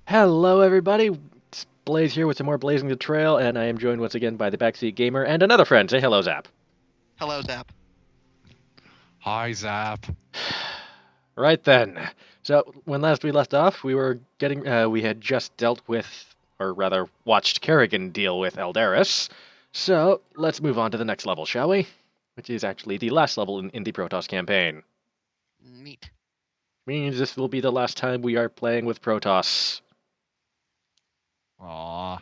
Hello, everybody. It's Blaze here with some more Blazing the Trail, and I am joined once again by the Backseat Gamer and another friend. Say hello, Zap. Hello, Zap. Hi, Zap. Right then. So when last we left off, we had just dealt with, or rather, watched Kerrigan deal with Eldaris. So let's move on to the next level, shall we? Which is actually the last level in the Protoss campaign. Neat. Means this will be the last time we are playing with Protoss. Aw.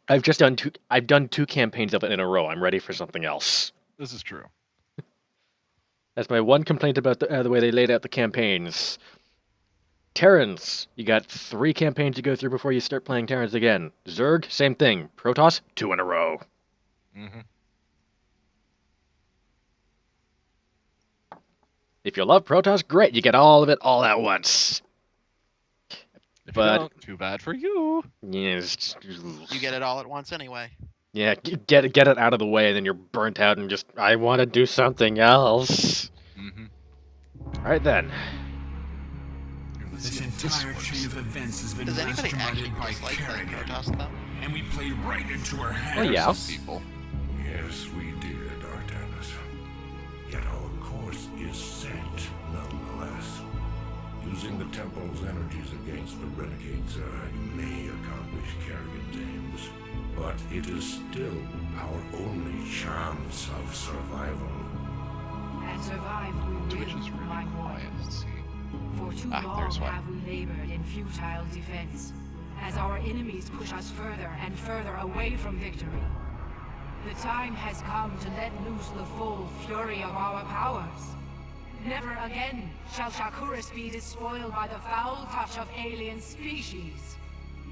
I've done two campaigns of it in a row. I'm ready for something else. This is true. That's my one complaint about the way they laid out the campaigns. Terrans, you got 3 campaigns to go through before you start playing Terrans again. Zerg, same thing. Protoss, 2 in a row. Mm-hmm. If you love Protoss, great, you get all of it all at once. If But- you don't, too bad for you. Yes, You get it all at once anyway. yeah, get it out of the way, and then you're burnt out and just, I want to do something else. Mm-hmm. Alright then. This entire chain of events has been Does anybody actually masterminded by dislike playing Kerrigan, Protoss, though? and we played right into her hands. Oh, yeah. People. Yes, we did, Artanis. Yet our course is set, nonetheless. Using the Temple's energies against the Renegades, you may accomplish Kerrigan's aims. But it is still our only chance of survival. And survive we Twitch will, is really my quiet. warriors. Let's see. For too long There's one. have we labored in futile defense, as our enemies push us further and further away from victory. The time has come to let loose the full fury of our powers. Never again shall Shakuris be despoiled by the foul touch of alien species.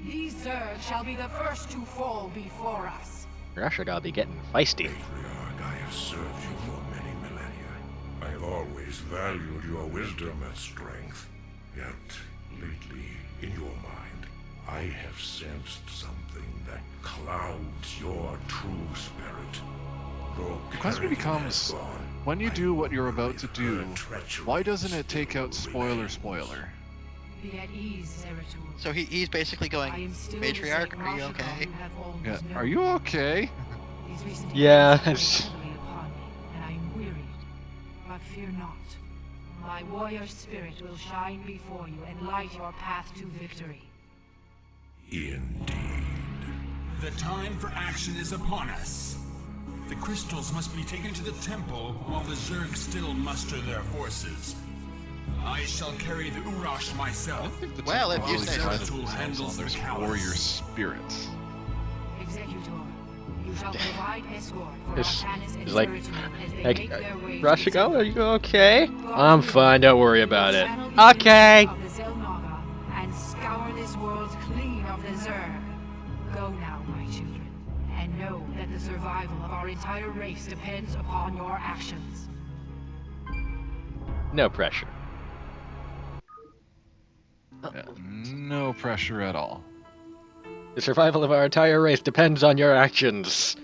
These Zerg shall be the first to fall before us. Russia gotta be getting feisty. Patriarch, I have served you for many millennia. I have always valued your wisdom and strength. Yet, lately, in your mind, I have sensed something that clouds your true spirit. Though The question Kerrigan becomes, has gone, when you do what you're about to her do, treachery why doesn't it take still out spoiler? Be at ease, Zeratul. So he's basically I going, am still Matriarch, the are you Rashidal okay? you have always Yeah. known. Are you okay? These recent Yeah, events have weighed heavily upon me, and I am wearied. But fear not. My warrior spirit will shine before you and light your path to victory. Indeed. The time for action is upon us. The crystals must be taken to the temple while the Zerg still muster their forces. I shall carry the Urash I myself. think the Well, if Temple you always say prides so. themselves Handles on the their cowards. warrior spirits. Executor, you shall provide escort for It's- Artanis and it's like- Zeratul as they Like, make their way to the Russia, temple. are you okay? I'm fine, don't worry about it. Channel the Okay. energies of the Zelnaga and scour this world clean of the Zerg. Go now, my children, and know that the survival of our entire race depends upon your actions. No pressure. Yeah, no pressure at all. The survival of our entire race depends on your actions.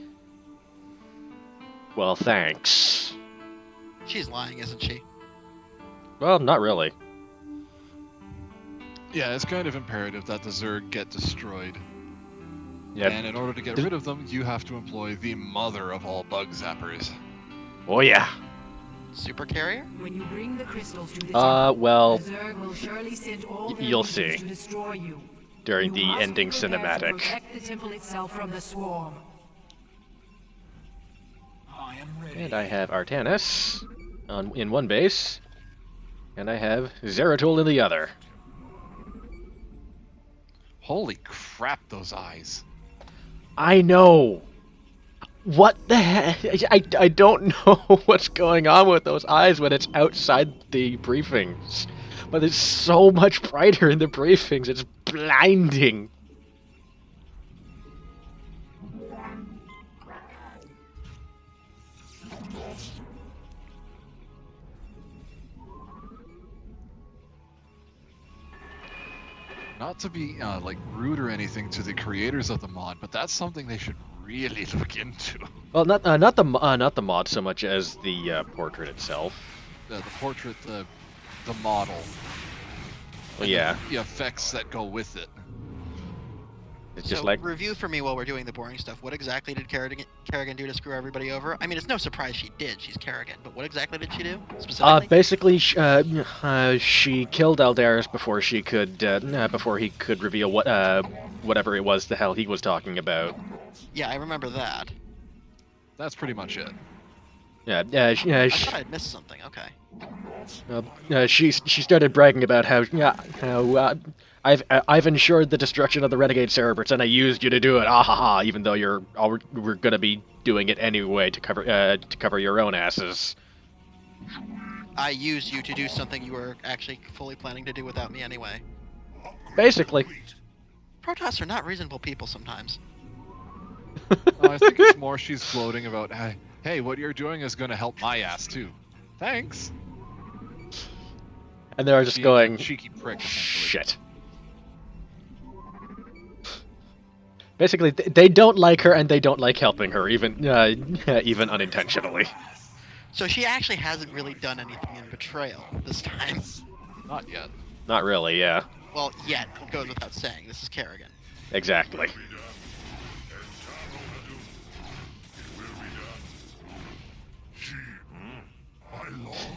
Well, thanks. She's lying, isn't she? Well, not really. Yeah, it's kind of imperative that the Zerg get destroyed. Yeah. And in order to get rid of them, you have to employ the mother of all bug zappers. Oh yeah. Super carrier? When you bring the crystals to the temple, Well, the Zerg will surely send all their you'll legions see. to destroy you. during You the must ending be prepared to cinematic. protect the temple itself from the swarm. I am ready. And I have Artanis in one base, and I have Zeratul in the other. Holy crap, those eyes. I know. What the heck? I don't know what's going on with those eyes when it's outside the briefings. But it's so much brighter in the briefings. It's blinding. Not to be like rude or anything to the creators of the mod, but that's something they should really look into. Well, not the mod so much as the portrait itself. The portrait, the model. Well, and yeah. the effects that go with it. It's So, just like review for me while we're doing the boring stuff. What exactly did Kerrigan do to screw everybody over? I mean, it's no surprise she did. She's Kerrigan. But what exactly did she do, specifically? basically, she killed Aldaris before he could reveal whatever it was the hell he was talking about. Yeah, I remember that. That's pretty much it. I thought I'd missed something. Okay. she started bragging about how I've ensured the destruction of the renegade cerebrates and I used you to do it. Ah ha ha! Even though we're gonna be doing it anyway to cover your own asses. I used you to do something you were actually fully planning to do without me anyway. Basically. Protoss are not reasonable people sometimes. I think it's more she's gloating about, hey, what you're doing is going to help my ass too. Thanks. And they're just Being going, a cheeky prick, essentially. shit. Basically, they don't like her and they don't like helping her, even unintentionally. So she actually hasn't really done anything in betrayal this time. Not yet. Not really, yeah. Well, yet. It goes without saying. This is Kerrigan. Exactly.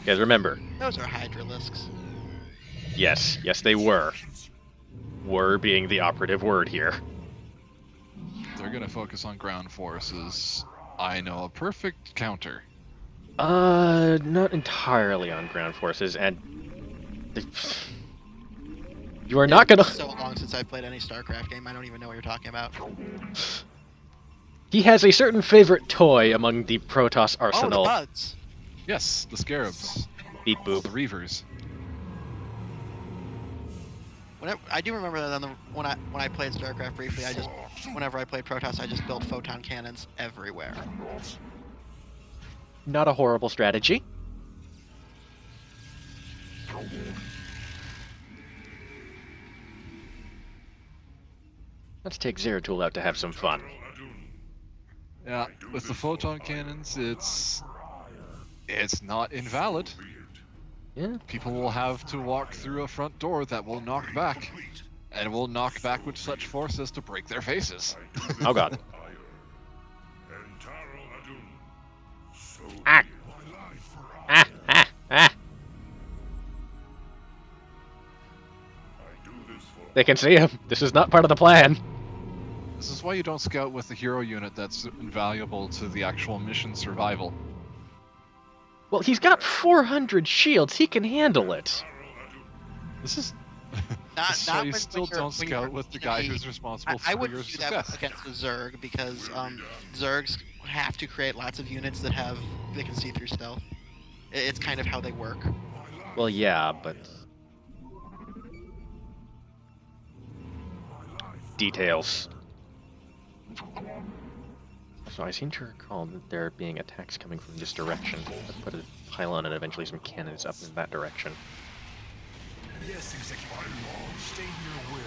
Guys, remember. Those are Hydralisks. Yes, they were. Were being the operative word here. They're going to focus on ground forces. I know a perfect counter. Not entirely on ground forces, and you are not gonna. It's so long since I've played any Starcraft game, I don't even know what you're talking about. He has a certain favorite toy among the Protoss Oh, arsenal. the buds. Yes, the scarabs. Beep The boop. reavers. I do remember that when I played Starcraft briefly, whenever I played Protoss, I just built photon cannons everywhere. Not a horrible strategy. Let's take Zeratul out to have some fun. Yeah, with the photon cannons, it's not invalid. Yeah. People will have to walk through a front door that will knock back, and will knock back with such force as to break their faces. Oh god. Ah. Ah, ah, ah. They can see him. This is not part of the plan. This is why you don't scout with a hero unit that's invaluable to the actual mission survival. Well, he's got 400 shields. He can handle it. This is Not, this is why not you when still you're- don't when scout you're with the in guy a- who's responsible I for your wouldn't do that success. against the Zerg because Zergs have to create lots of units that can see through stealth. It's kind of how they work. Well, yeah, but details. So I seem to recall that there being attacks coming from this direction. Let's put a pylon and eventually some cannons up in that direction. Yes, Executive. State your will.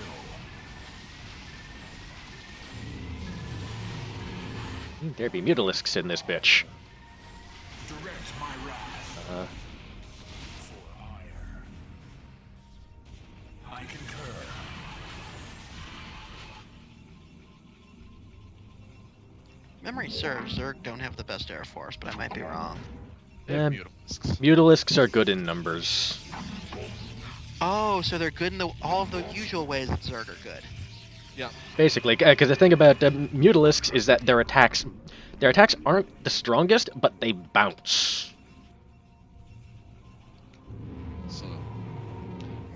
There be mutalisks in this bitch. Direct my wrath. Uh, For ire. I concur. Memory serves, Zerg don't have the best air force, but I might be wrong. They have Um, mutalisks. mutalisks are good in numbers. Oh, so they're good in all of the usual ways that Zerg are good. Yeah, Basically, because the thing about mutalisks is that their attacks aren't the strongest, but they bounce. so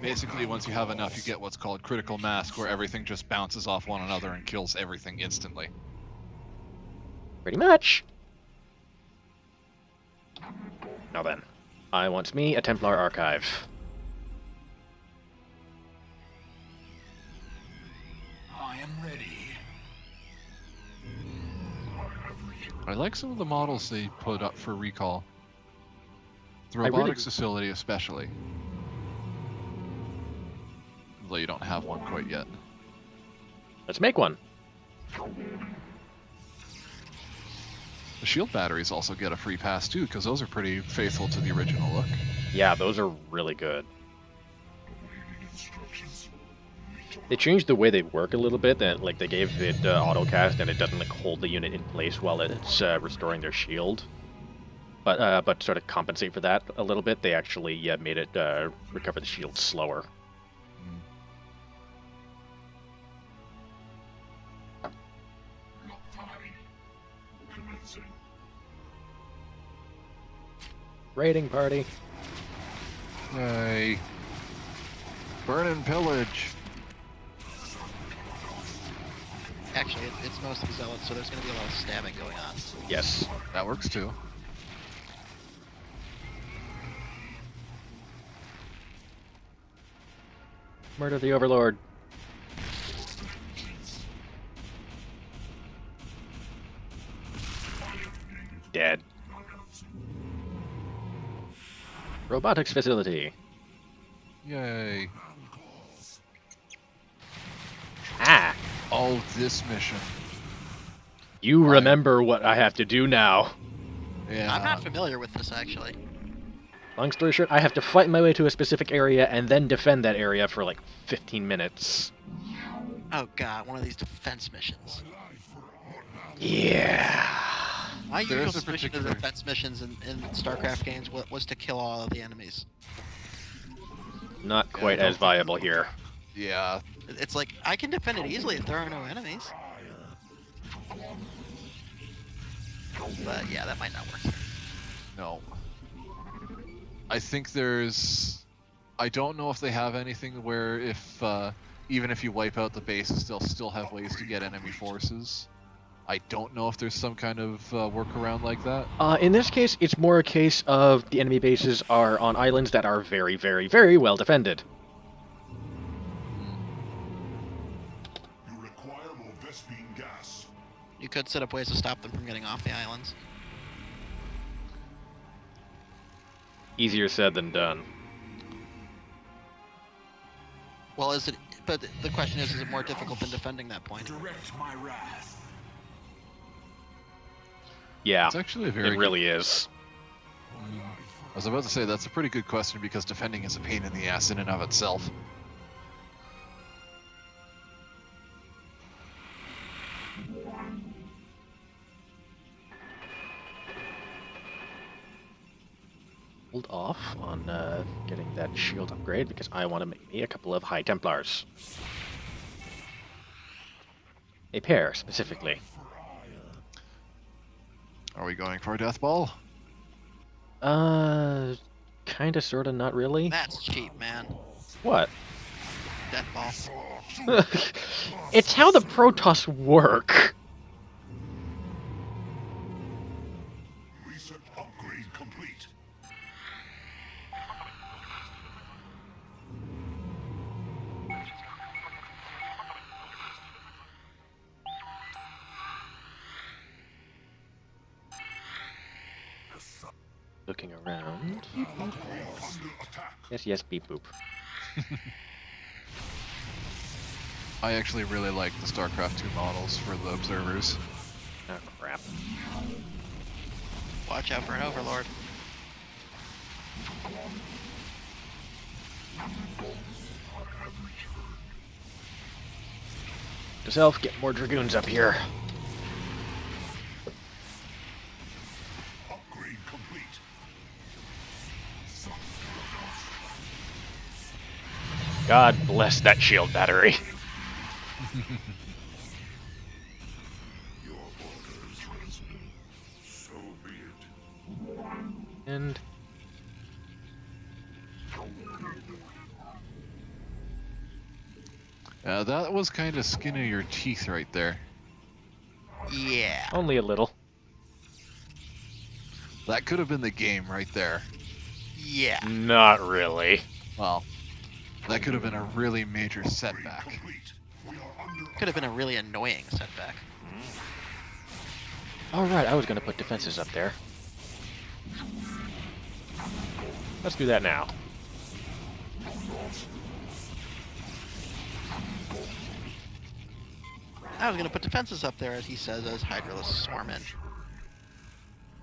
basically once you have enough, you get what's called critical mass, where everything just bounces off one another and kills everything instantly. Pretty much. Now then, I want me a Templar archive. I am ready. I like some of the models they put up for recall. The I really- robotics facility especially. Though you don't have one quite yet. Let's make one. The shield batteries also get a free pass too, because those are pretty faithful to the original look. Yeah, those are really good. They changed the way they work a little bit, and like they gave it autocast, and it doesn't like hold the unit in place while it's restoring their shield. But sort of compensate for that a little bit, they actually made it recover the shield slower. Raiding party. Yay. Burn and pillage. Actually, it's mostly zealots, so there's going to be a lot of stabbing going on. Yes. That works too. Murder the Overlord. Dead. Robotics facility. Yay. Ah! Oh, this mission. You remember what I have to do now. Yeah. I'm not familiar with this, actually. Long story short, I have to fight my way to a specific area and then defend that area for like 15 minutes. Oh god, one of these defense missions. Yeah. My There usual is a suspicion of particular- defense missions in Starcraft games was to kill all of the enemies. Not quite don't as viable here. Yeah. It's like, I can defend it easily if there are no enemies. But yeah, that might not work here. No. I think there's... I don't know if they have anything where if, even if you wipe out the bases, they'll still have ways to get enemy forces. I don't know if there's some kind of workaround like that. In this case, it's more a case of the enemy bases are on islands that are very, very, very well defended. You require more Vespine gas. You could set up ways to stop them from getting off the islands. Easier said than done. Well, is it... But the question is it more difficult than defending that point? Direct my wrath. Yeah, It's actually a very it really is. I was about to say, that's a pretty good question because defending is a pain in the ass in and of itself. Hold off on getting that shield upgrade because I want to make me a couple of High Templars. A pair, specifically. Are we going for a death ball? Kinda, sorta, not really. That's cheap, man. What? Death ball. It's how the protoss work. Recent upgrade complete. Looking around. Under attack. Yes, yes, beep boop. I actually really like the StarCraft 2 models for the observers. Oh, crap. Watch out for an overlord. Yourself, get more dragoons up here. Upgrade complete. God bless that shield battery. Your orders, Resident. So be it. And That was kind of skin of your teeth right there. Yeah. only a little. That could have been the game right there. Yeah. Not really. Well, that could have been a really major setback. Complete. We are under Could have been a really annoying setback. Alright, I was gonna put defenses up there. Let's do that now. I was gonna put defenses up there, as he says, as Hydralisk swarm in.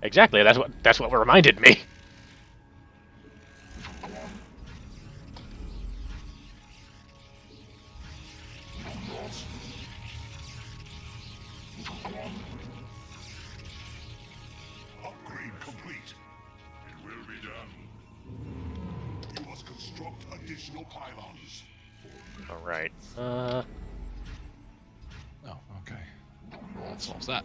Exactly, that's what reminded me. Upgrade complete. It will be done. You must construct additional pylons. All right. Oh, okay. That solves that.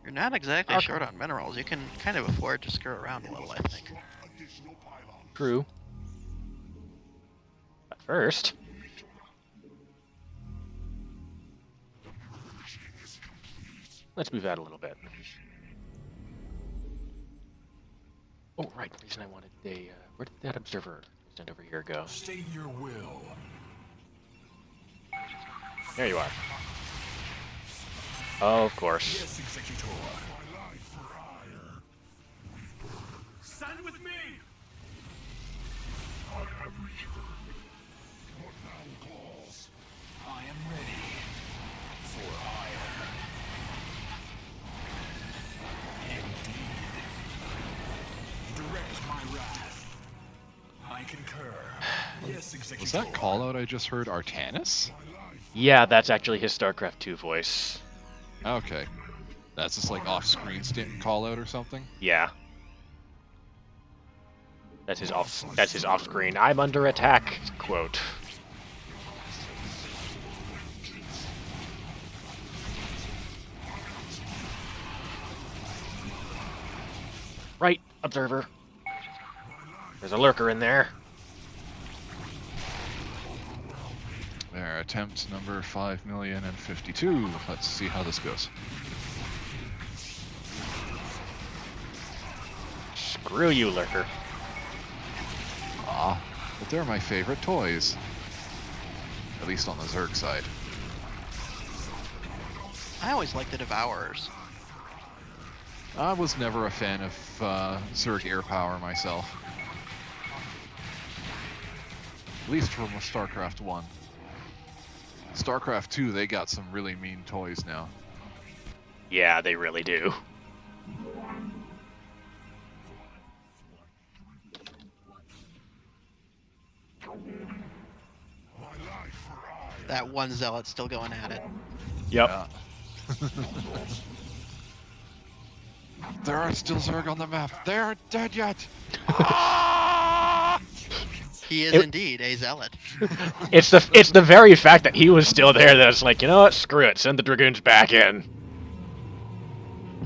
You're not exactly Okay. short on minerals. You can kind of afford to screw around a little, I think. Additional pylons. True. But first, let's move out a little bit. Oh, right. The reason I wanted a where did that observer sent over here go? State your will. There you are. Oh, of course. Yes, Executor. Stand with me! I am ready for hire. Indeed. Direct my wrath. I concur. Yes, Executor. Was that call out I just heard Artanis? Yeah, that's actually his StarCraft 2 voice. Okay. That's just like off-screen call out or something? Yeah. That's his off-screen. I'm under attack quote. Right, observer. There's a lurker in there. There, attempt number 5,052. Let's see how this goes. Screw you, lurker. Ah, but they're my favorite toys. At least on the Zerg side. I always like the Devourers. I was never a fan of Zerg air power myself. At least from StarCraft 1. StarCraft 2, they got some really mean toys now. Yeah, they really do. That one zealot's still going at it. Yep. Yeah. There are still Zerg on the map. They aren't dead yet. He is It- indeed a zealot. It's the very fact that he was still there that's like, you know what? Screw it. Send the dragoons back in.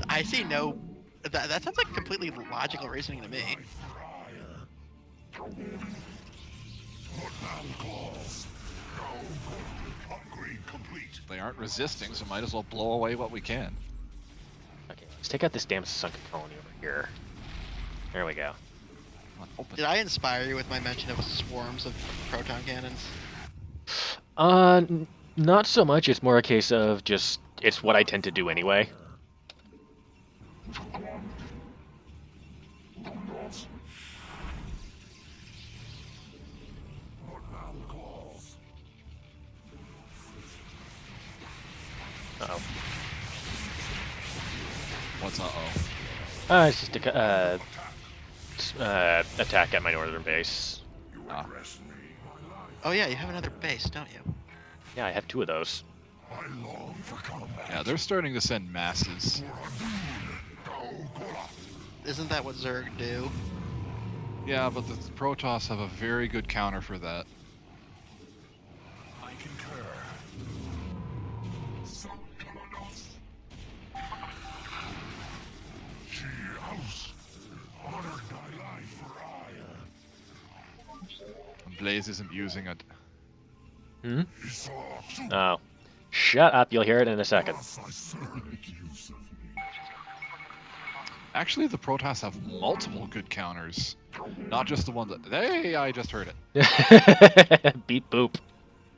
I see no... That sounds like completely logical reasoning to me. Upgrade complete. They aren't resisting, so might as well blow away what we can. Okay, let's take out this damn sunken colony over here. There we go. Open. Did I inspire you with my mention of swarms of proton cannons? Not so much. It's more a case of just it's what I tend to do anyway. Uh-oh. What's uh-oh? It's just a attack at my northern base. Ah. Oh yeah, you have another base, don't you? Yeah, I have 2 of those. I long for combat. Yeah, they're starting to send masses. Isn't that what Zerg do? Yeah, but the Protoss have a very good counter for that. I concur. Blaze isn't using it. Hmm? Oh. Shut up, you'll hear it in a second. Actually, the Protoss have multiple good counters. Not just the one that... Hey, I just heard it. Beep boop.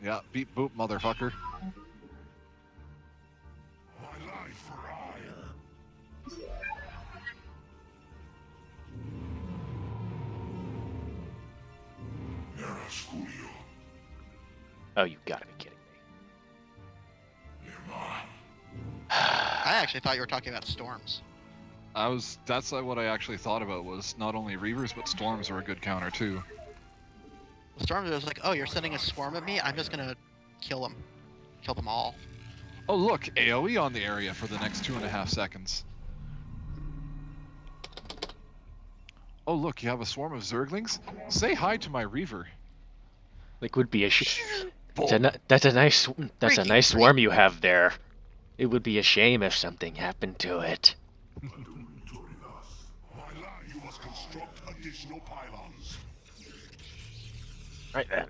Yeah, beep boop, motherfucker. Oh, you gotta be kidding me. I actually thought you were talking about storms. That's what I actually thought about, was not only Reavers, but Storms are a good counter too. Storms was like, oh, you're sending a swarm at me? I'm just gonna kill them. Kill them all. Oh look, AoE on the area for the next 2.5 seconds. Oh look, you have a swarm of Zerglings? Say hi to my Reaver. Like, would be a Boom. that's a nice Freaky great. swarm you have there. It would be a shame if something happened to it. You must construct additional pylons. Right then.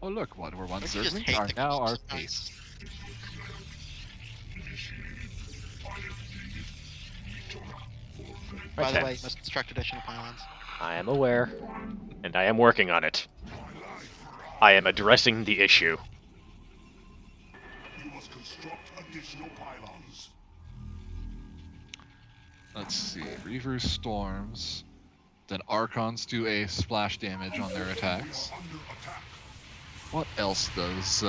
Oh look, what were once Don't you just Zerglings hate are the now our Christmas face. By Right the then. way, you must construct additional pylons. I am aware, and I am working on it. I am addressing the issue. You must construct additional pylons. Let's see, Reavers, Storms. Then Archons do a splash damage on their attacks. What else does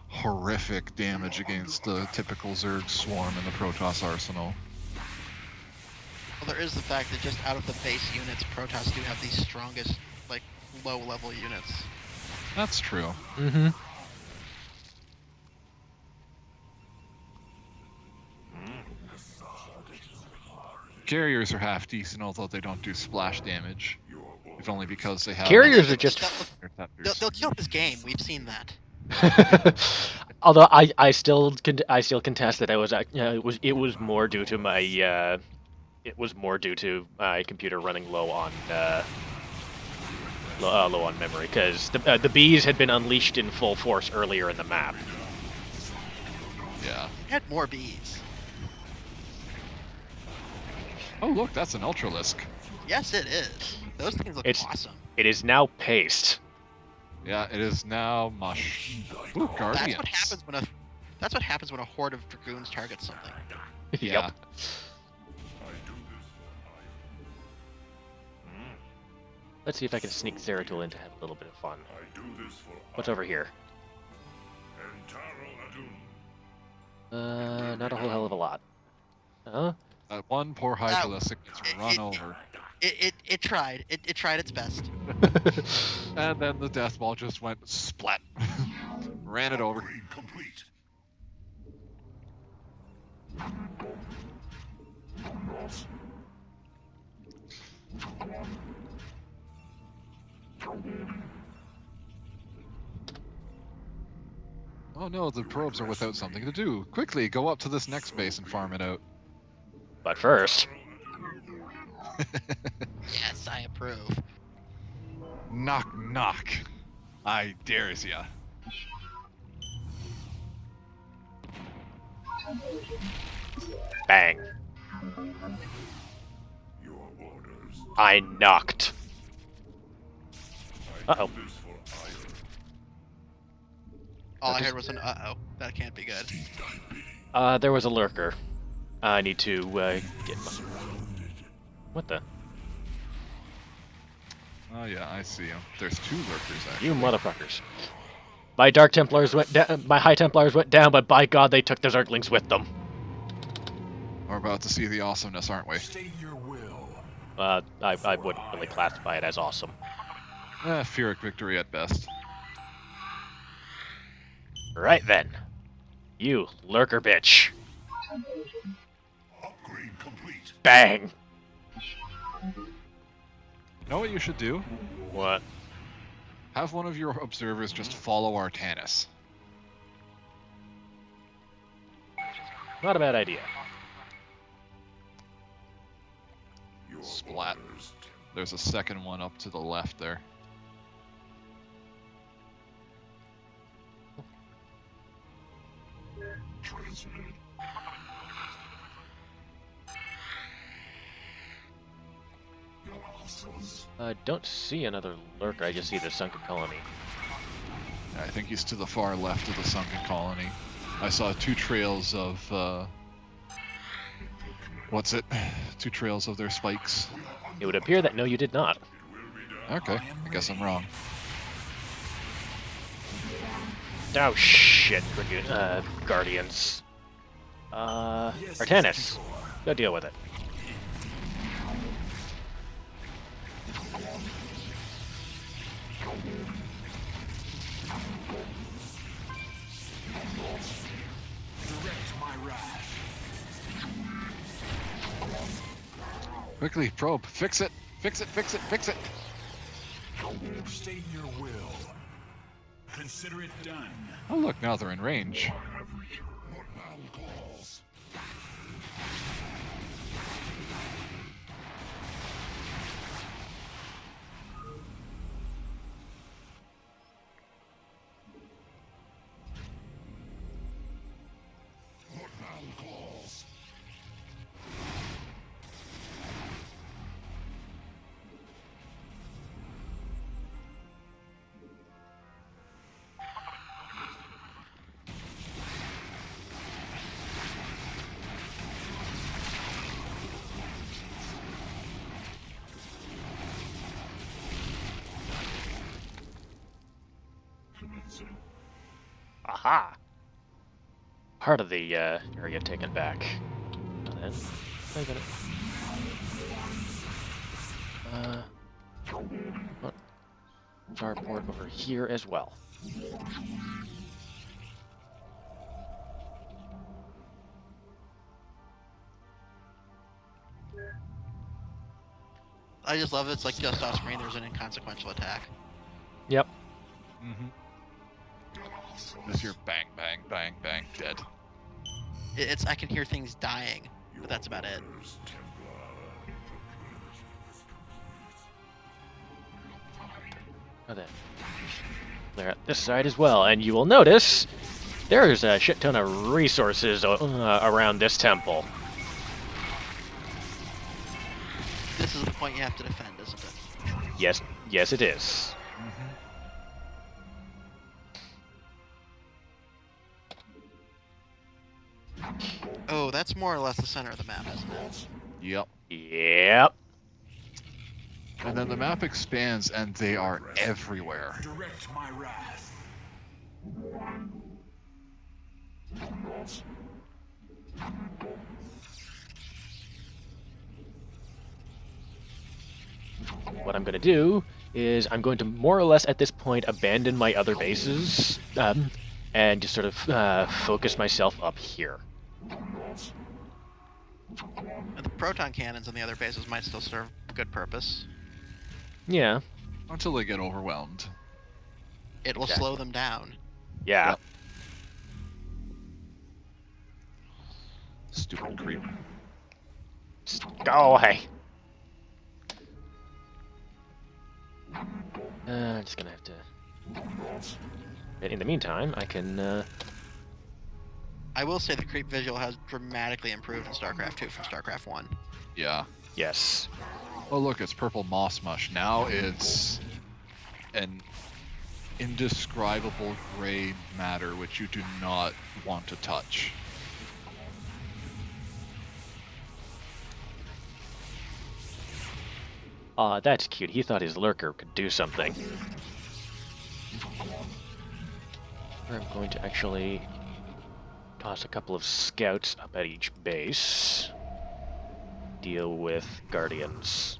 horrific damage against the typical Zerg swarm in the Protoss arsenal? Well, there is the fact that just out of the base units, Protoss do have the strongest, like, low-level units. That's true. Mm-hmm. Carriers are half decent, although they don't do splash damage. If only because they have Carriers are just interceptors. They'll kill this game. We've seen that. Although I still contest that it was more due to my computer running low on low on memory, because the bees had been unleashed in full force earlier in the map. Yeah. Had more bees. Oh look, that's an Ultralisk. Yes, it is. Those things look awesome. It is now paced. Yeah, it is now mush. Ooh, Guardians. That's what happens when a horde of dragoons targets something. Yeah. Yep. Let's see if I can sneak Zeratul in to have a little bit of fun. What's over here? Not a whole hell of a lot. Huh? That one poor Hydralisk gets run over. It tried. It tried its best. And then the death ball just went splat. Ran it over. Complete. Oh no, the probes are without something to do. Quickly, go up to this next base and farm it out. But first, Yes, I approve. Knock, knock. I dares ya. bang. Your orders. I knocked. Uh-oh. This for ire. All I heard was an uh-oh. That can't be good. There was a lurker. I need to, get my... What the? Oh yeah, I see him. There's two lurkers actually. You motherfuckers. My Dark Templars went down, my High Templars went down, but by God, they took the Zerglings with them. We're about to see the awesomeness, aren't we? State your will. I wouldn't really classify it as awesome. Pyrrhic victory at best. Right then. You, lurker bitch. Upgrade complete. Bang! You know what you should do? What? Have one of your observers just follow Artanis. Not a bad idea. Your Splat. orders. There's a second one up to the left there. Transmitted. Don't see another lurker, I just see the sunken colony. I think he's to the far left of the sunken colony. I saw two trails of, what's it? Two trails of their spikes. It would appear that no, you did not. Okay, I guess I'm wrong. Oh shit, Guardians. Yes, Artanis, go deal with it. direct my wrath. Quickly, probe. Fix it. Fix it. Fix it. Fix it. State your will. Consider it done. Oh look, now they're in range. Aha! Part of the area taken back. And then, wait a minute. Oh, starport over here as well. I just love it. It's like just off screen. There's an inconsequential attack. Yep. This here, bang, bang, bang, bang, dead. It's I can hear things dying, but that's about it. Oh, then. They're at this side as well, and you will notice there's a shit ton of resources around this temple. This is the point you have to defend, isn't it? Yes, yes, it is. Oh, that's more or less the center of the map, isn't it? Yep. Yep. And then the map expands, and they are everywhere. Direct my wrath. What I'm going to do is I'm going to more or less at this point abandon my other bases and just sort of focus myself up here. And the proton cannons on the other bases might still serve a good purpose. Yeah. Until they get overwhelmed. It will Exactly. slow them down. Yeah. Yep. Stupid creep. Just go away. I'm just going to have to... And in the meantime, I can... I will say the creep visual has dramatically improved in StarCraft 2 from StarCraft 1. Yeah. Yes. Oh look, it's purple moss mush. Now it's an indescribable gray matter which you do not want to touch. Aw, that's cute. He thought his lurker could do something. I'm going to actually toss a couple of scouts up at each base. Deal with guardians.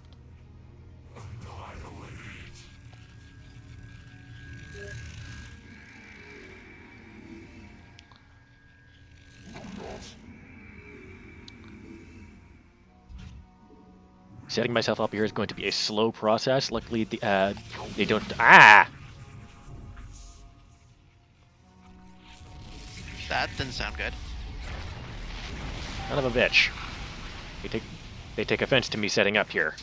Setting myself up here is going to be a slow process. Luckily, they don't... Ah! That didn't sound good. Son of a bitch. They take offense to me setting up here.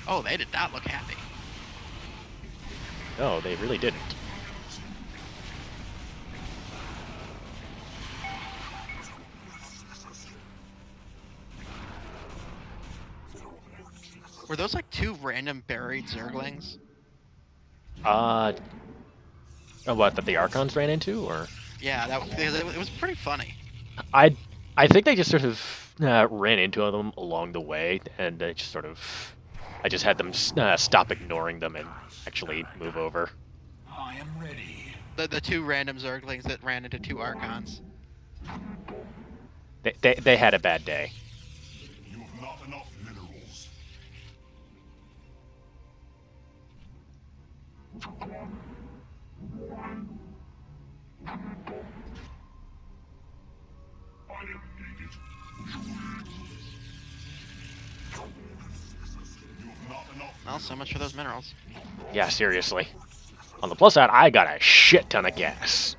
Oh, they did not look happy. No, they really didn't. Were those like two random buried Zerglings? Oh, what, that the Archons ran into, or? Yeah, it was pretty funny. I think they just sort of ran into them along the way, and just sort of I just had them stop ignoring them and actually move over. I am ready. The two random Zerglings that ran into two Archons. They had a bad day. You have not enough minerals. Item needed. You have not enough. Well, so much for those minerals. Yeah, seriously. On the plus side, I got a shit ton of gas.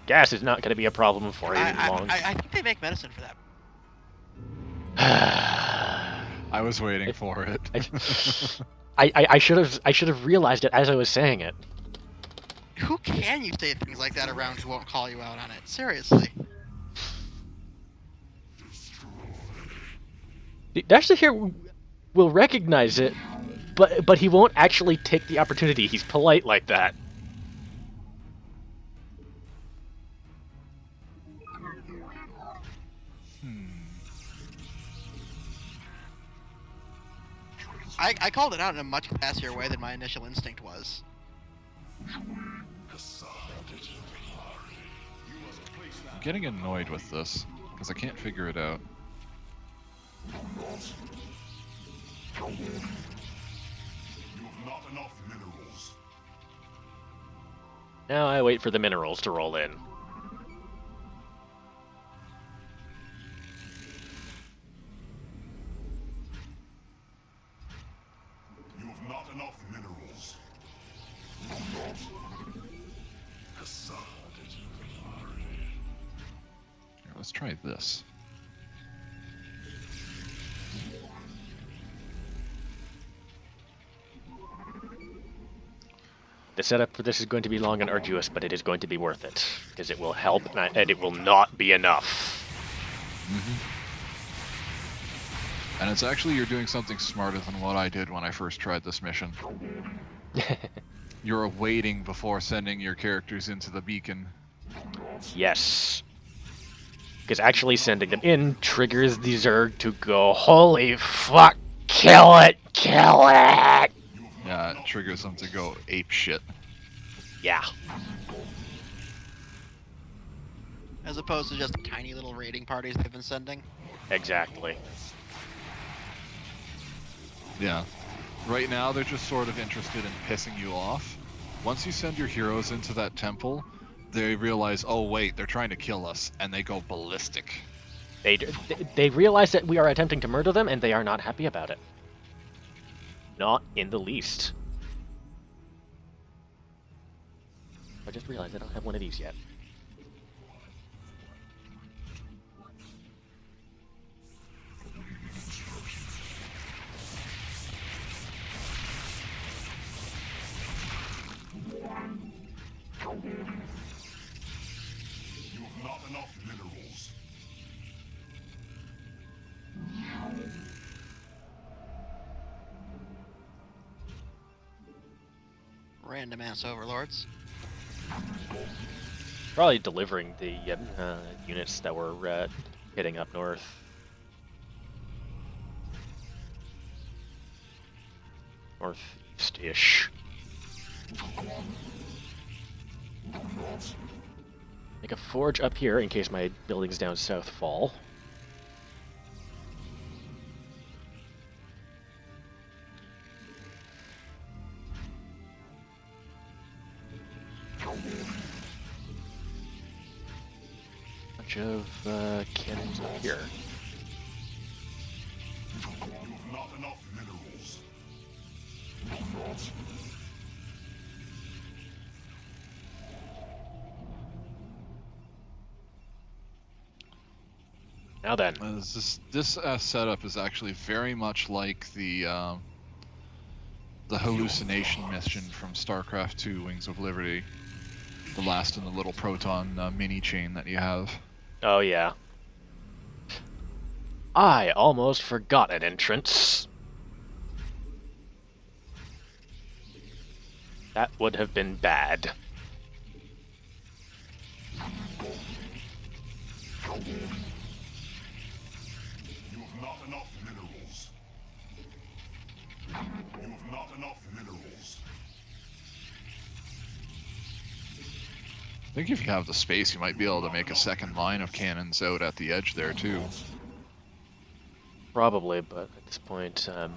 Gas is not going to be a problem for you long. I think they make medicine for that. I was waiting for it. I should have realized it as I was saying it. Who can you say things like that around who won't call you out on it? Seriously. Dasher here will recognize it, but he won't actually take the opportunity. He's polite like that. I called it out in a much classier way than my initial instinct was. I'm getting annoyed with this, because I can't figure it out. You have not enough minerals. Now I wait for the minerals to roll in. You have not enough minerals. Here, let's try this. The setup for this is going to be long and arduous, but it is going to be worth it, because it will help, and it will not be enough. And it's actually, you're doing something smarter than what I did when I first tried this mission. You're waiting before sending your characters into the beacon. Yes. Because actually sending them in triggers the Zerg to go, holy fuck, kill it, kill it! Yeah, it triggers them to go ape shit. Yeah. As opposed to just tiny little raiding parties they've been sending. Exactly. Yeah. Right now, they're just sort of interested in pissing you off. Once you send your heroes into that temple, they realize, oh wait, they're trying to kill us, and they go ballistic. They realize that we are attempting to murder them, and they are not happy about it. Not in the least. I just realized I don't have one of these yet. You have not enough minerals. Random ass overlords. Probably delivering the units that were hitting up north. Northeast-ish. Make a forge up here in case my buildings down south fall. Bunch of cannons up here. You have not enough minerals. Now then. This setup is actually very much like the hallucination mission from Starcraft 2: Wings of Liberty. The last in the little proton mini chain that you have. Oh yeah. I almost forgot an entrance. That would have been bad. You have not enough minerals. enough minerals. I think if you have the space, you might be able to make a second line of cannons out at the edge there too. Probably, but at this point, I'm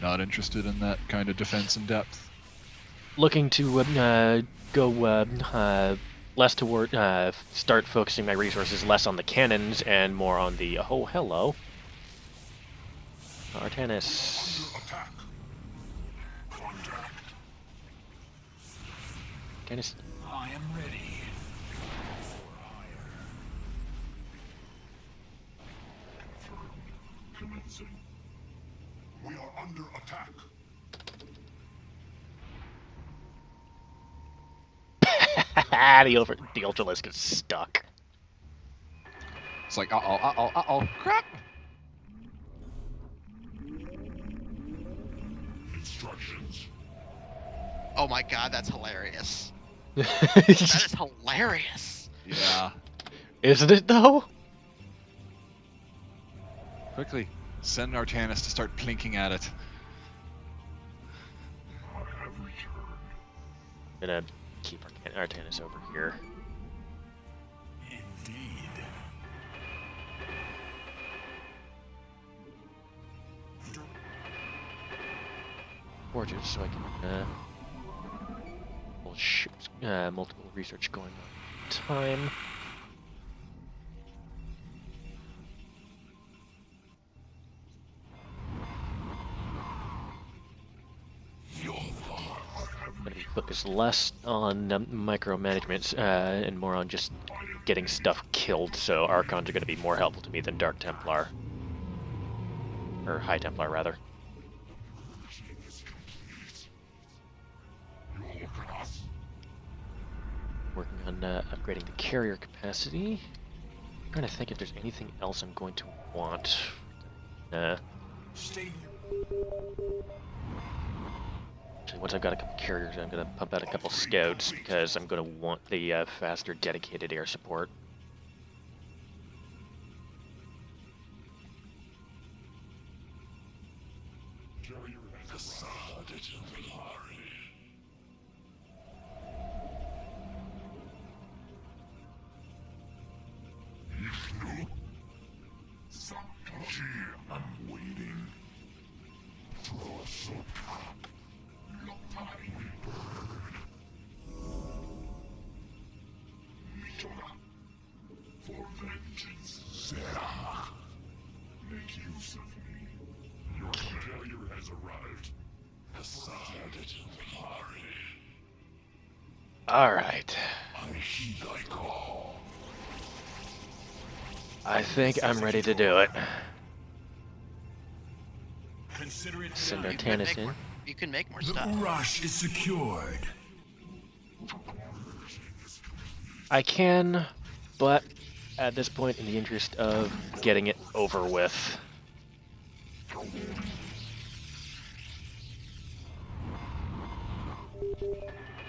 Not interested in that kind of defense in depth. looking to go less toward start focusing my resources less on the cannons and more on the oh hello Artanis. Attack. Contact. Artanis. I am ready. Commencing. We are under attack. The Ultralisk is stuck. It's like, uh-oh, crap! Instructions. Oh my god, that's hilarious. That is hilarious. Yeah. Isn't it though? Quickly, send Artanis to start plinking at it. I have returned. Gonna keep Artanis over here. Indeed. Forges, so I can multiple research going on at a time. Gonna be focused less on micromanagement and more on just getting stuff killed. So Archons are gonna be more helpful to me than Dark Templar, or High Templar rather. Working on upgrading the carrier capacity. I'm trying to think if there's anything else I'm going to want. Stay. Actually, once I've got a couple carriers, I'm going to pump out a couple scouts because I'm going to want the faster dedicated air support. I'm waiting. For vengeance, Zerah. Make use of me. Your carrier has arrived. Alright. I heed thy call. I think I'm ready to do it. Consider it Send done. Artanis in. You can make more The stuff. Urash is secured. I can, but at this point, in the interest of getting it over with.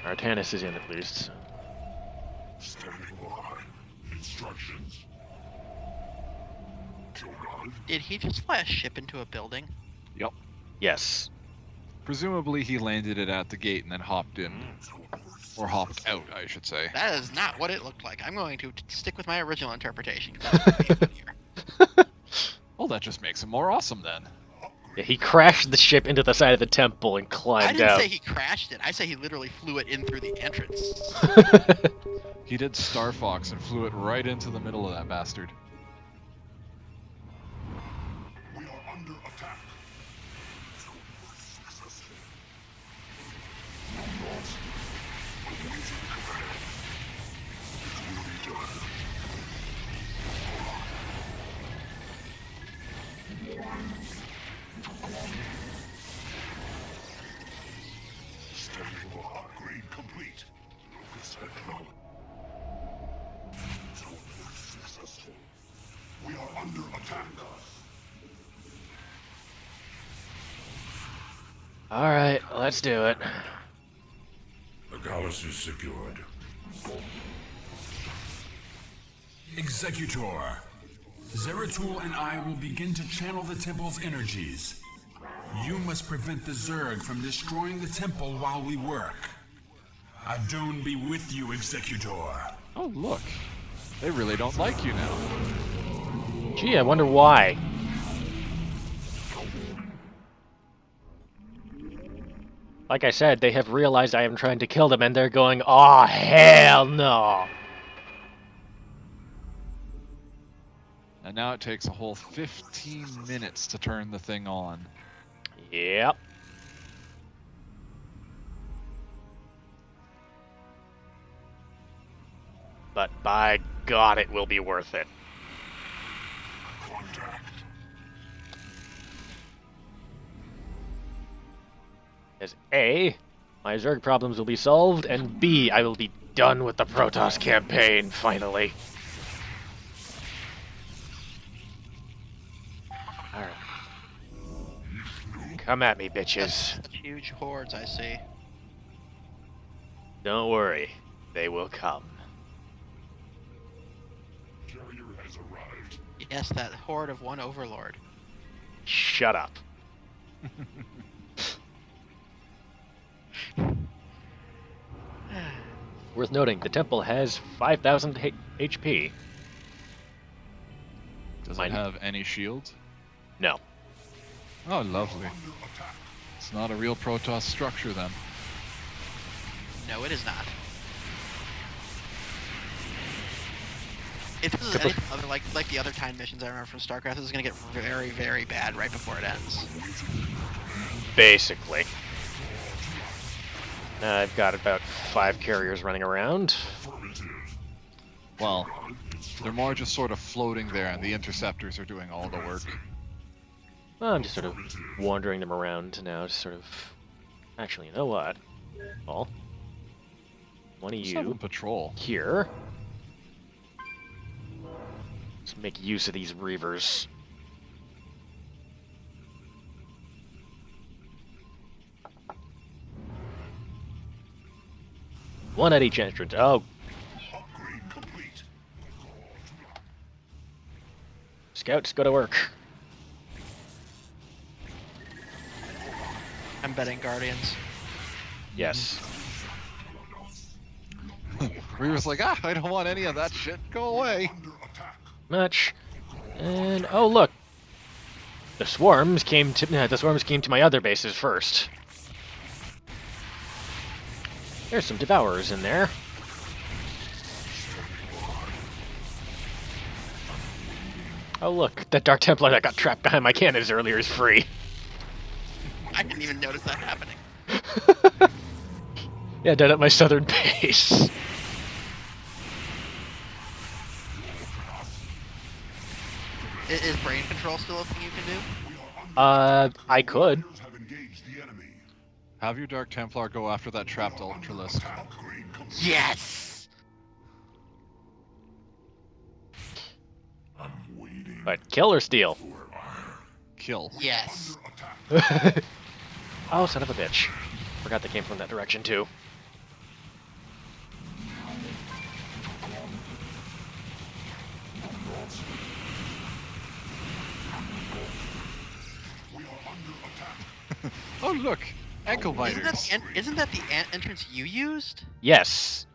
Artanis is in at least. Standing by. Instructions. Did he just fly a ship into a building? Yep. Yes. Presumably he landed it at the gate and then hopped in. Or hopped out, I should say. That is not what it looked like. I'm going to stick with my original interpretation. 'Cause that would be funnier. Well, that just makes him more awesome then. Yeah, he crashed the ship into the side of the temple and I climbed didn't out. say he crashed it. I say he literally flew it in through the entrance. He did Star Fox and flew it right into the middle of that bastard. We are under attack. Upgrade complete. We are under attack. Alright, let's do it. The Gallus is secured. Executor. Zeratul and I will begin to channel the temple's energies. You must prevent the Zerg from destroying the temple while we work. Adun be with you, Executor. Oh, look. They really don't like you now. Gee, I wonder why. Like I said, they have realized I am trying to kill them, and they're going, "Aw, hell no!" And now it takes a whole 15 minutes to turn the thing on. Yep. But by God, it will be worth it. As A, my Zerg problems will be solved, and B, I will be done with the Protoss campaign, finally. Alright. Come at me, bitches. Such huge hordes, I see. Don't worry, they will come. Yes, that horde of one overlord. Shut up. Worth noting, the temple has 5,000 HP. Does Mine- it have any shields? No. Oh, lovely. It's not a real Protoss structure then. No, it is not. If this is anything other like the other time missions I remember from Starcraft, this is gonna get very, very bad right before it ends. Basically. I've got about 5 carriers running around. Well, they're more just sort of floating there, and the interceptors are doing all the work. Well, I'm just sort of wandering them around now, just sort of... Actually, you know what? Paul? One of Just have them you patrol. here. Let's make use of these reavers. One at each entrance. Oh. Scouts, go to work. I'm betting Guardians. Yes. Reaver's like, I don't want any of that shit. Go away. Much. And oh look. The swarms came to my other bases first. There's some devourers in there. Oh look, that Dark Templar that got trapped behind my cannons earlier is free. I didn't even notice that happening. Yeah, down at my southern base. Is brain control still a thing you can do? I could. Have your Dark Templar go after that trapped Ultralisk. Yes! But kill or steal? Kill. Yes. Oh, son of a bitch. Forgot they came from that direction, too. Oh look, ankle Isn't that biters. isn't that the entrance you used? Yes.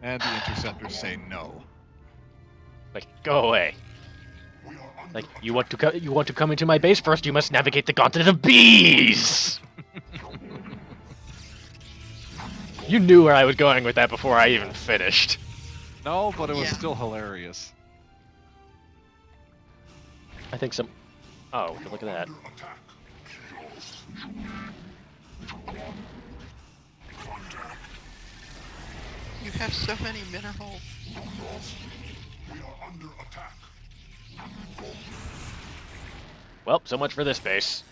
And the interceptors say no. Like, go away. Like, you want to come into my base first, you must navigate the gauntlet of bees! You knew where I was going with that before I even finished. No, but it was Yeah. still hilarious. I think some... Oh, look at that. You have so many minerals. Well, so much for this base.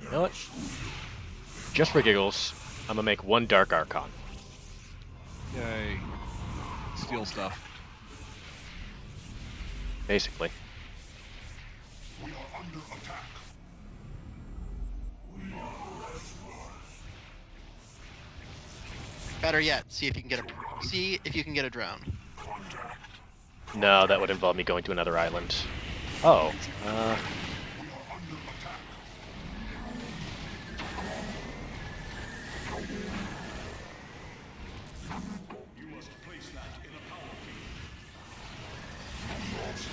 You know what? Just for giggles, I'm gonna make one Dark Archon. Yay. Steal stuff. Basically. Better yet, see if you can get a drone. No, that would involve me going to another island. Oh,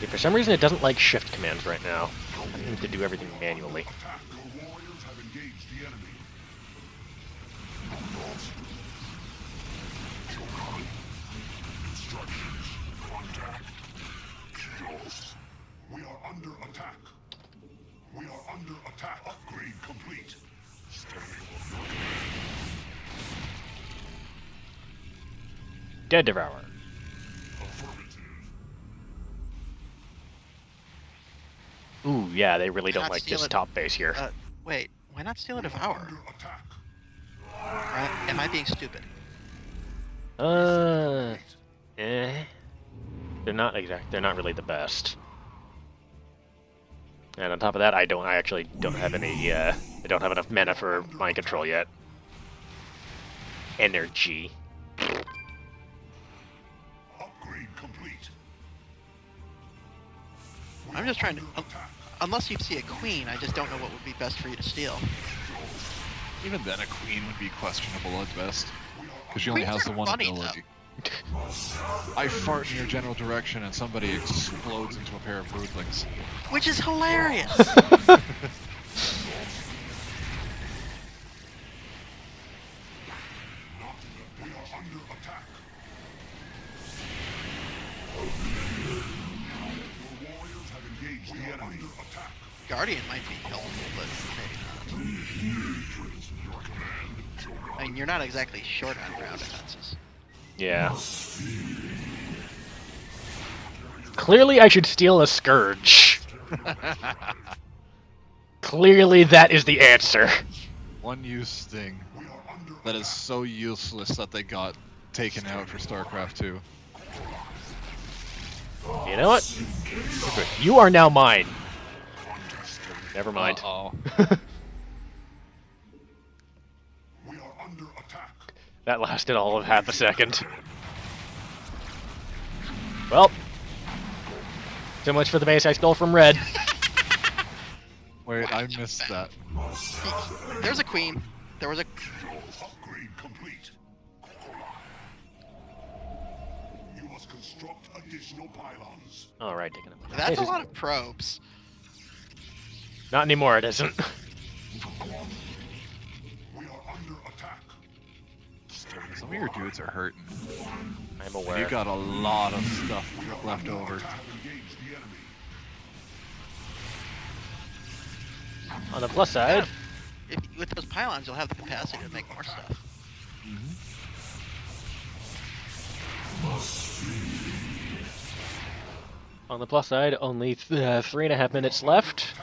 yeah, for some reason it doesn't like shift commands right now. I need to do everything manually. Your warriors have engaged the enemy. Instructions. Contact. Kills. We are under attack. We are under attack. Upgrade complete. Dead Devourer. Ooh, yeah, they really don't Cannot like steal this it. top base here. Wait, why not steal a Devourer? Under attack. Am I being stupid? Eh. They're not really the best. And on top of that, I actually don't have any, I don't have enough mana for mind control yet. Energy. Upgrade complete. I'm just trying to. Unless you see a queen, I just don't know what would be best for you to steal. Even then, a queen would be questionable at best, because she only Queens has the are one funny, ability. I fart in your general direction and somebody explodes into a pair of broodlings. Which is hilarious! We are under attack. Your warriors have engaged the enemy. Under attack. Guardian might be helpful, but maybe not. I mean, you're not exactly short on ground defenses. Yeah. Clearly I should steal a Scourge. Clearly that is the answer. One use thing that is so useless that they got taken out for Starcraft 2. You know what? You are now mine. Never mind. Uh-oh. We are under attack. That lasted all of half a second. Well, so much for the base I stole from Red. Wait, I missed that. There's a queen. There was a. Upgrade complete. You must construct additional pylons. All right, taking a That's a lot of probes. Not anymore. It isn't. We are under attack. Some of your dudes are hurting. I'm aware. You got a lot of stuff left over. Attack. Engage the enemy. On the plus side, With those pylons, you'll have the capacity to make more stuff. only 3.5 minutes left,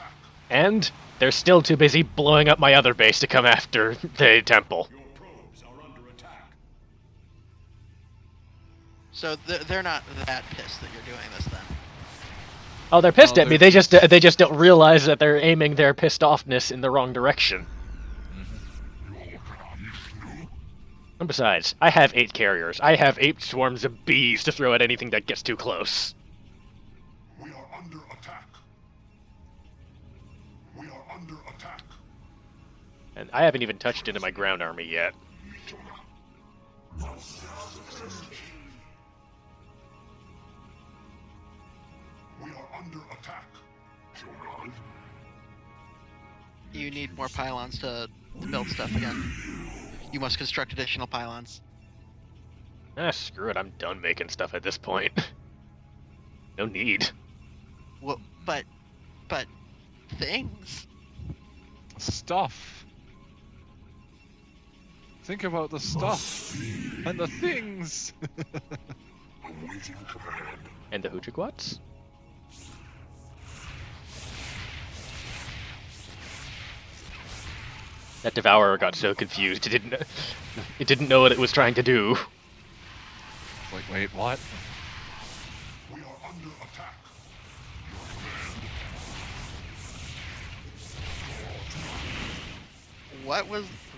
and they're still too busy blowing up my other base to come after the temple. Your probes are under attack. So they're not that pissed that you're doing this then. Oh, they're pissed Oh, at me. they're They just don't realize that they're aiming their pissed offness in the wrong direction. And besides, I have 8 carriers. I have 8 swarms of bees to throw at anything that gets too close. We are under attack. We are under attack. And I haven't even touched into my ground army yet. We are under attack. You need more pylons to build stuff again. You must construct additional pylons. Screw it. I'm done making stuff at this point. No need. Well, but things. Stuff. Think about the stuff and the things. And the Hoochiquats? That Devourer got so confused. It didn't know what it was trying to do. Like, wait, what? We are under attack.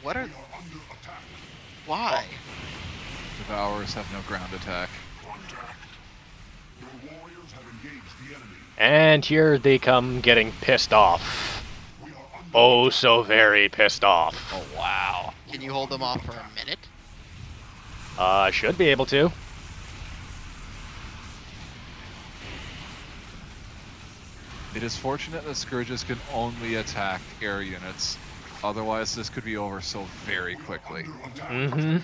What are... Why? Devourers have no ground attack. And here they come getting pissed off. Oh, so very pissed off. Oh, wow. Can you hold them off for a minute? Should be able to. It is fortunate that Scourges can only attack air units. Otherwise, this could be over so very quickly. Mm-hmm.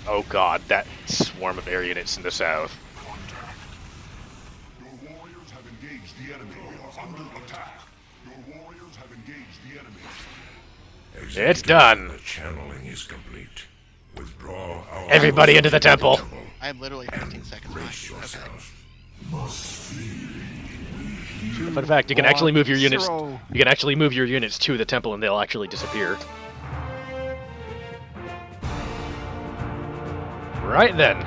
Oh god, that swarm of air units in the south. Your warriors have engaged the enemy. We are under attack. Your warriors have engaged the enemy. It's done. The channeling is complete. Withdraw our Everybody into the temple. I am literally 15 seconds behind Brace you. Okay. yourselves. Fun fact, you can actually move your units. Zero. You can actually move your units to the temple, and they'll actually disappear. Right then,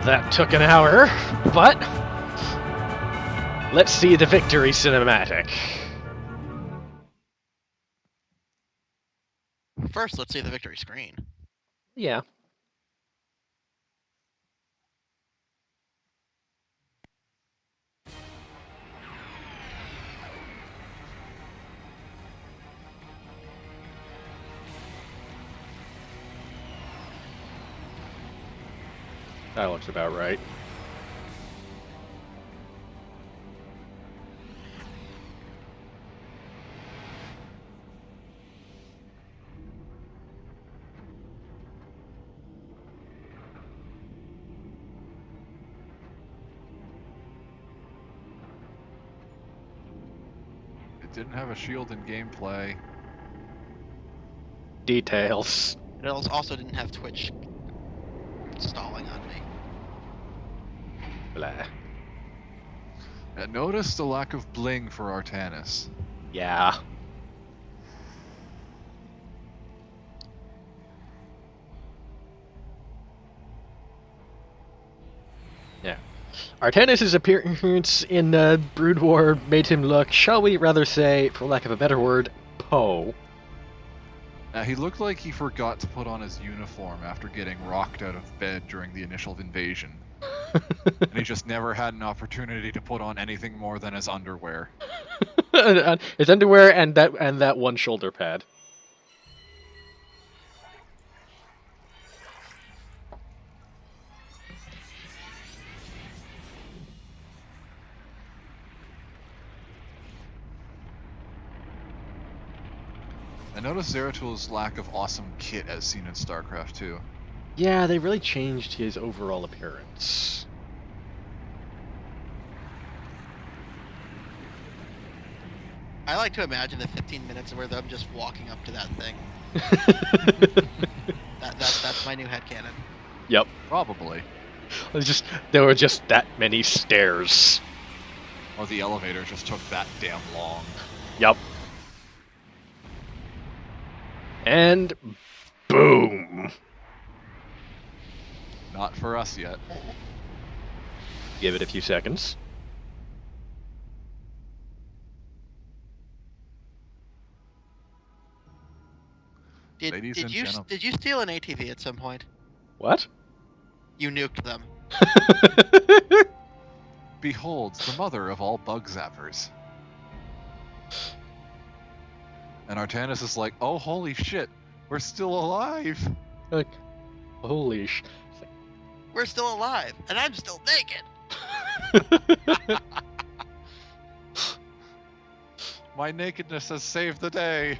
that took an hour, but let's see the victory cinematic. First, let's see the victory screen. Yeah. That looks about right. It didn't have a shield in gameplay. Details. It also didn't have Twitch stalling on me. Blah. Notice the lack of bling for Artanis. Yeah. Yeah. Artanis' appearance in Brood War made him look, shall we rather say, for lack of a better word, Poe. He looked like he forgot to put on his uniform after getting rocked out of bed during the initial invasion. And he just never had an opportunity to put on anything more than his underwear. His underwear and that one shoulder pad. I noticed Zeratul lack of awesome kit as seen in Starcraft 2. Yeah, they really changed his overall appearance. I like to imagine the 15 minutes where them just walking up to that thing. That's my new headcanon. Yep. Probably. There were just that many stairs. Or the elevator just took that damn long. Yep. And boom. Not for us yet. Give it a few seconds. Ladies and gentlemen. Did you steal an ATV at some point? What? You nuked them. Behold, the mother of all bug zappers. And Artanis is like, oh holy shit, we're still alive! Like, holy sh... We're still alive, and I'm still naked. My nakedness has saved the day!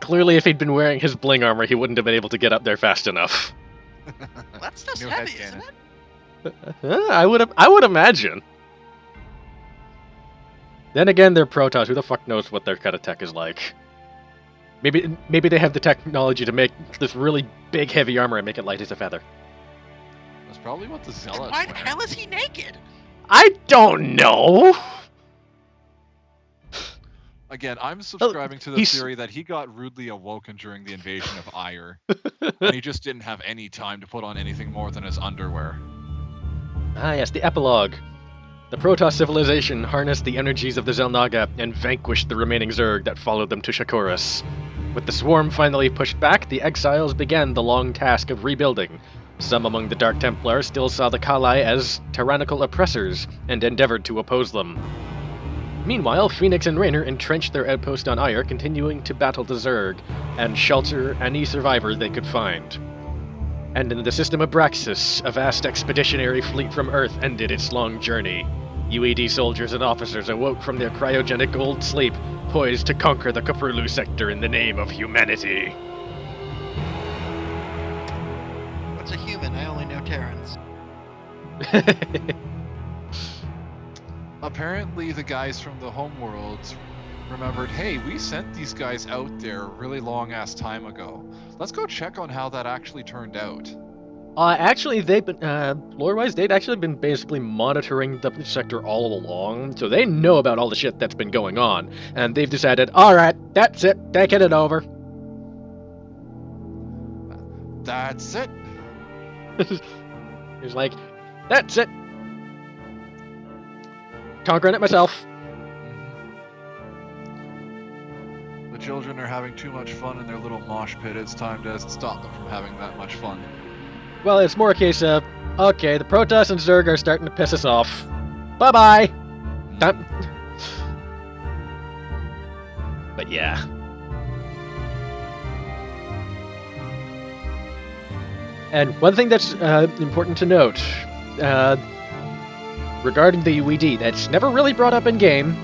Clearly, if he'd been wearing his bling armor, he wouldn't have been able to get up there fast enough. That stuff's New heavy, headcanon. isn't it? I would imagine. Then again, they're Protoss. Who the fuck knows what their kind of tech is like? Maybe they have the technology to make this really big, heavy armor and make it light as a feather. That's probably what the And Zealots why the wear. hell is he naked? I don't know. Again, I'm subscribing to the he's- theory that he got rudely awoken during the invasion of Ire, and he just didn't have any time to put on anything more than his underwear. Ah, yes, the epilogue. The Protoss civilization harnessed the energies of the Zelnaga and vanquished the remaining Zerg that followed them to Shakuras. With the swarm finally pushed back, the exiles began the long task of rebuilding. Some among the Dark Templars still saw the Kali as tyrannical oppressors and endeavored to oppose them. Meanwhile, Phoenix and Raynor entrenched their outpost on Ire, continuing to battle the Zerg and shelter any survivor they could find. And in the system of Braxis, a vast expeditionary fleet from Earth ended its long journey. UED soldiers and officers awoke from their cryogenic gold sleep, poised to conquer the Kaprulu sector in the name of humanity. What's a human? I only know Terrans. Apparently, the guys from the homeworld remembered, hey, we sent these guys out there a really long-ass time ago. Let's go check on how that actually turned out. Actually, they've been, lore-wise, they'd actually been basically monitoring the sector all along, so they know about all the shit that's been going on, and they've decided, alright, that's it, taking it over. That's it. He's like, that's it. Conquering it myself. The children are having too much fun in their little mosh pit. It's time to stop them from having that much fun. Well, it's more a case of, okay, the Protoss and Zerg are starting to piss us off. Bye-bye! Time. But yeah. And one thing that's important to note, regarding the UED, that's never really brought up in game,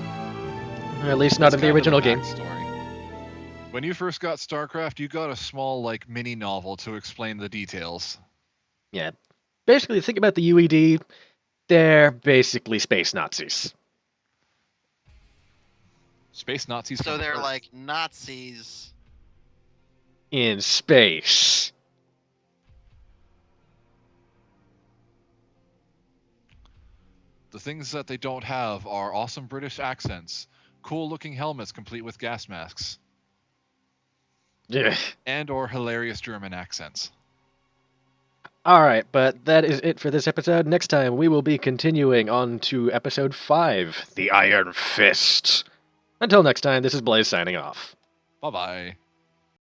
or at least not in the original game. When you first got Starcraft, you got a small, like, mini novel to explain the details. Yeah. Basically, think about the UED, they're basically space Nazis. Space Nazis. So from they're Earth. like Nazis. In space. The things that they don't have are awesome British accents, cool-looking helmets complete with gas masks, Yeah. and or hilarious German accents. Alright, but that is it for this episode. Next time, we will be continuing on to episode 5, The Iron Fist. Until next time, this is Blaze signing off. Bye-bye.